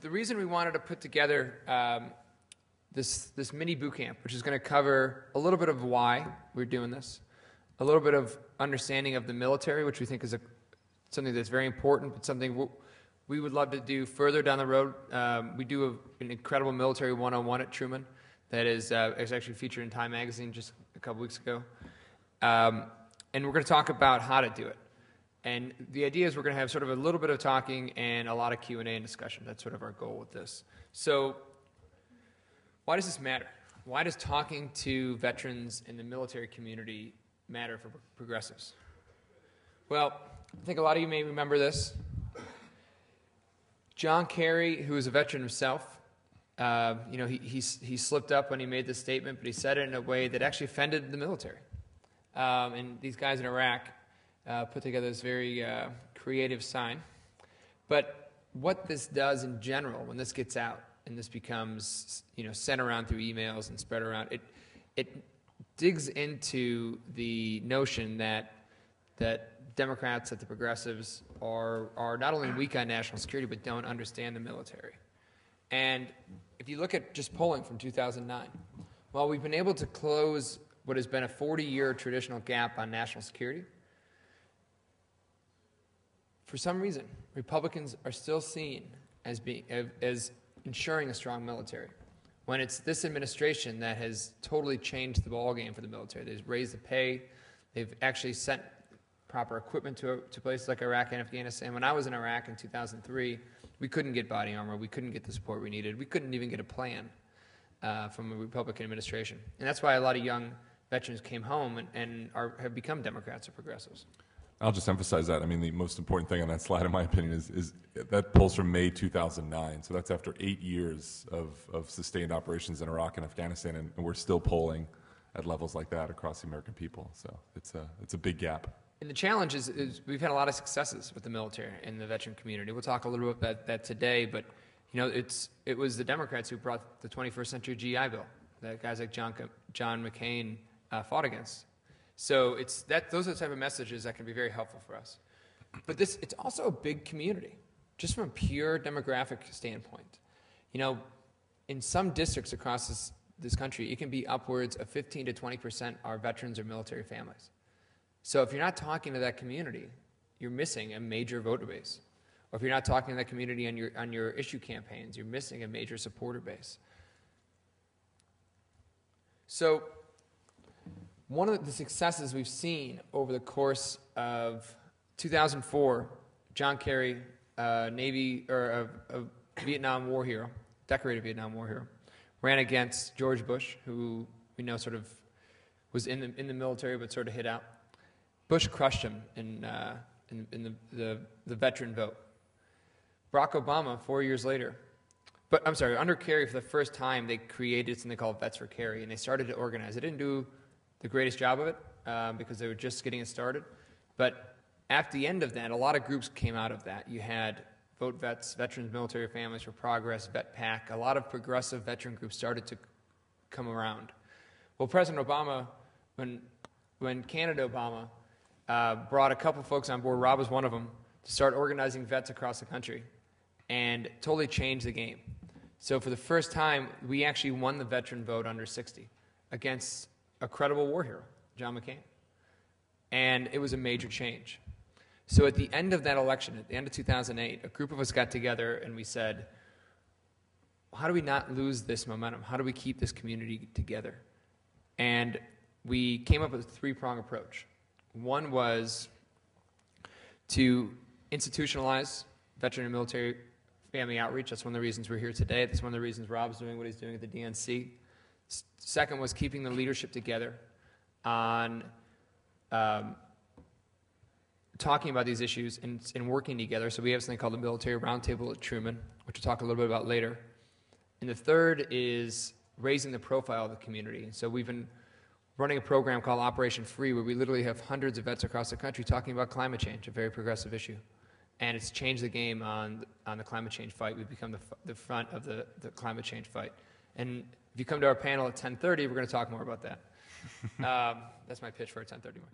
the reason we wanted to put together this mini boot camp, which is going to cover a little bit of why we're doing this, a little bit of understanding of the military, which we think is something that's very important, but something we would love to do further down the road. We do an incredible military 101 at Truman that is actually featured in Time Magazine just a couple weeks ago. And we're going to talk about how to do it. And the idea is we're going to have sort of a little bit of talking and a lot of Q&A and discussion. That's sort of our goal with this. So why does this matter? Why does talking to veterans in the military community matter for progressives? Well, I think a lot of you may remember this. John Kerry, who is a veteran himself, he slipped up when he made this statement, but he said it in a way that actually offended the military. And these guys in Iraq put together this very creative sign. But what this does in general, when this gets out and this becomes sent around through emails and spread around, it digs into the notion that Democrats, that the progressives are not only weak on national security but don't understand the military. And if you look at just polling from 2009, while we've been able to close what has been a 40-year traditional gap on national security, for some reason, Republicans are still seen as ensuring a strong military, when it's this administration that has totally changed the ballgame for the military. They've raised the pay. They've actually sent proper equipment to places like Iraq and Afghanistan. When I was in Iraq in 2003, we couldn't get body armor. We couldn't get the support we needed. We couldn't even get a plan from a Republican administration. And that's why a lot of young veterans came home and have become Democrats or progressives. I'll just emphasize that. I mean, the most important thing on that slide, in my opinion, is that polls from May 2009. So that's after 8 years of sustained operations in Iraq and Afghanistan, and we're still polling at levels like that across the American people. So it's a big gap. And the challenge is we've had a lot of successes with the military and the veteran community. We'll talk a little bit about that today, but it was the Democrats who brought the 21st Century GI Bill that guys like John McCain fought against. So those are the type of messages that can be very helpful for us. But it's also a big community, just from a pure demographic standpoint. In some districts across this country, it can be upwards of 15 to 20% are veterans or military families. So if you're not talking to that community, you're missing a major voter base. Or if you're not talking to that community on your issue campaigns, you're missing a major supporter base. So one of the successes we've seen over the course of 2004, John Kerry, a Vietnam War hero, decorated Vietnam War hero, ran against George Bush, who we know sort of was in the military but sort of hid out. Bush crushed him in the veteran vote. Barack Obama, 4 years later, under Kerry for the first time, they created something called Vets for Kerry, and they started to organize. They didn't do the greatest job of it because they were just getting it started. But at the end of that, a lot of groups came out of that. You had Vote Vets, Veterans Military Families for Progress, Vet PAC. A lot of progressive veteran groups started to come around. Well, President Obama, when Canada Obama brought a couple folks on board, Rob was one of them, to start organizing vets across the country and totally changed the game. So for the first time, we actually won the veteran vote under 60 against a credible war hero, John McCain. And it was a major change. So at the end of that election, at the end of 2008, a group of us got together and we said, how do we not lose this momentum? How do we keep this community together? And we came up with a three-prong approach. One was to institutionalize veteran and military family outreach. That's one of the reasons we're here today. That's one of the reasons Rob's doing what he's doing at the DNC. Second was keeping the leadership together on talking about these issues and working together. So we have something called the Military Roundtable at Truman, which we'll talk a little bit about later. And the third is raising the profile of the community. So we've been running a program called Operation Free, where we literally have hundreds of vets across the country talking about climate change, a very progressive issue. And it's changed the game on the climate change fight. We've become the front of the climate change fight. And if you come to our panel at 10:30, we're going to talk more about that. That's my pitch for a 10:30 one.